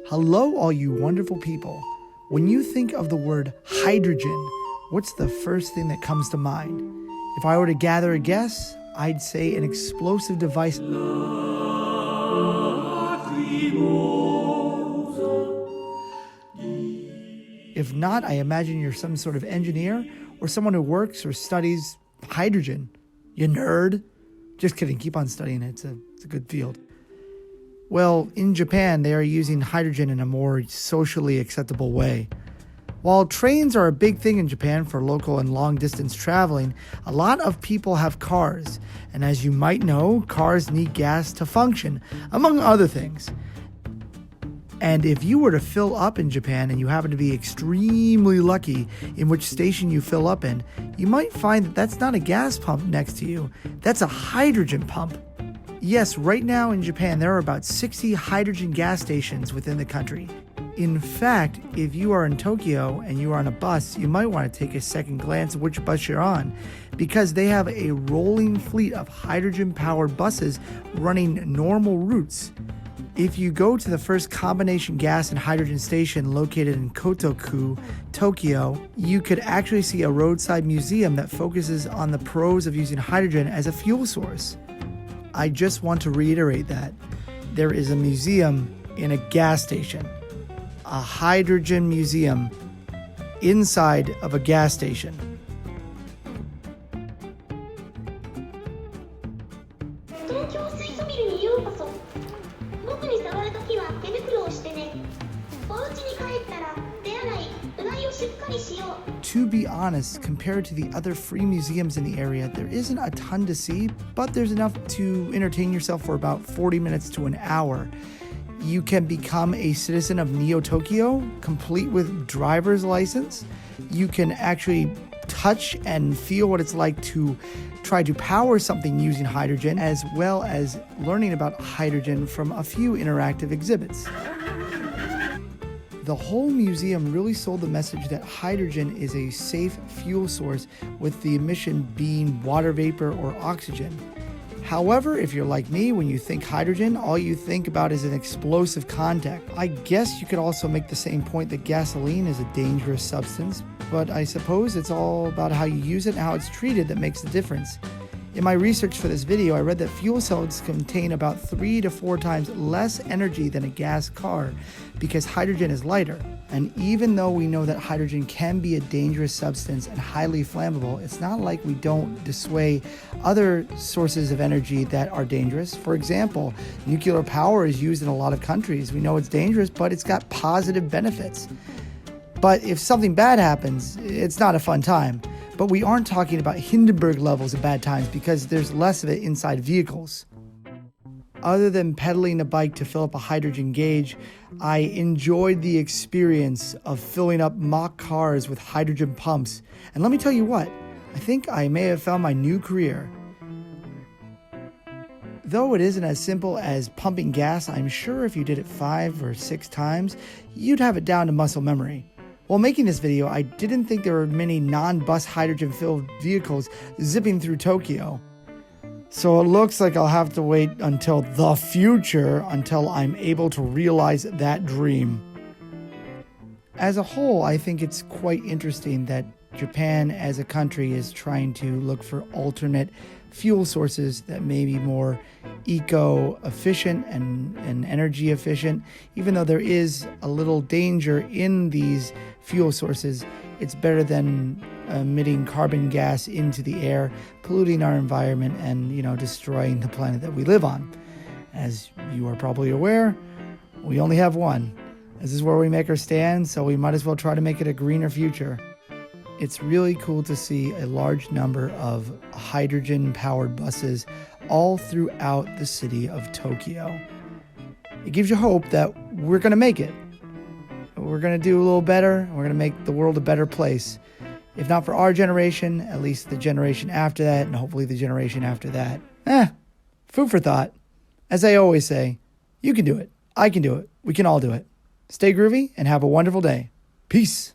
Hello, all you wonderful people. When you think of the word hydrogen, what's the first thing that comes to mind? If I were to gather a guess, I'd say an explosive device. If not, I imagine you're some sort of engineer or someone who works or studies hydrogen. You nerd. Just kidding, keep on studying it. It's a good field. Well, in Japan, they are using hydrogen in a more socially acceptable way. While trains are a big thing in Japan for local and long-distance traveling, a lot of people have cars. And as you might know, cars need gas to function, among other things. And if you were to fill up in Japan and you happen to be extremely lucky in which station you fill up in, you might find that that's not a gas pump next to you, that's a hydrogen pump. Yes, right now in Japan, there are about 60 hydrogen gas stations within the country. In fact, if you are in Tokyo and you are on a bus, you might want to take a second glance at which bus you're on, because they have a rolling fleet of hydrogen-powered buses running normal routes. If you go to the first combination gas and hydrogen station located in Kotoku, Tokyo, you could actually see a roadside museum that focuses on the pros of using hydrogen as a fuel source. I just want to reiterate that there is a museum in a gas station, a hydrogen museum inside of a gas station. To be honest, compared to the other free museums in the area, there isn't a ton to see, but there's enough to entertain yourself for about 40 minutes to an hour. You can become a citizen of Neo Tokyo, complete with driver's license. You can actually touch and feel what it's like to try to power something using hydrogen, as well as learning about hydrogen from a few interactive exhibits. The whole museum really sold the message that hydrogen is a safe fuel source, with the emission being water vapor or oxygen. However, if you're like me, when you think hydrogen, all you think about is an explosive contact. I guess you could also make the same point that gasoline is a dangerous substance, but I suppose it's all about how you use it and how it's treated that makes the difference. In my research for this video, I read that fuel cells contain about 3 to 4 times less energy than a gas car because hydrogen is lighter. And even though we know that hydrogen can be a dangerous substance and highly flammable, it's not like we don't dissuade other sources of energy that are dangerous. For example, nuclear power is used in a lot of countries. We know it's dangerous, but it's got positive benefits. But if something bad happens, it's not a fun time. But we aren't talking about Hindenburg levels of bad times because there's less of it inside vehicles. Other than pedaling a bike to fill up a hydrogen gauge, I enjoyed the experience of filling up mock cars with hydrogen pumps. And let me tell you what, I think I may have found my new career. Though it isn't as simple as pumping gas, I'm sure if you did it 5 or 6 times, you'd have it down to muscle memory. While making this video, I didn't think there were many non-bus hydrogen-filled vehicles zipping through Tokyo. So it looks like I'll have to wait until the future until I'm able to realize that dream. As a whole, I think it's quite interesting that Japan as a country is trying to look for alternate fuel sources that may be more eco-efficient and energy efficient. Even though there is a little danger in these fuel sources, it's better than emitting carbon gas into the air, polluting our environment and, destroying the planet that we live on. As you are probably aware, we only have one. This is where we make our stand, so we might as well try to make it a greener future. It's really cool to see a large number of hydrogen-powered buses all throughout the city of Tokyo. It gives you hope that we're going to make it. We're going to do a little better. We're going to make the world a better place. If not for our generation, at least the generation after that, and hopefully the generation after that. Food for thought. As I always say, you can do it. I can do it. We can all do it. Stay groovy and have a wonderful day. Peace.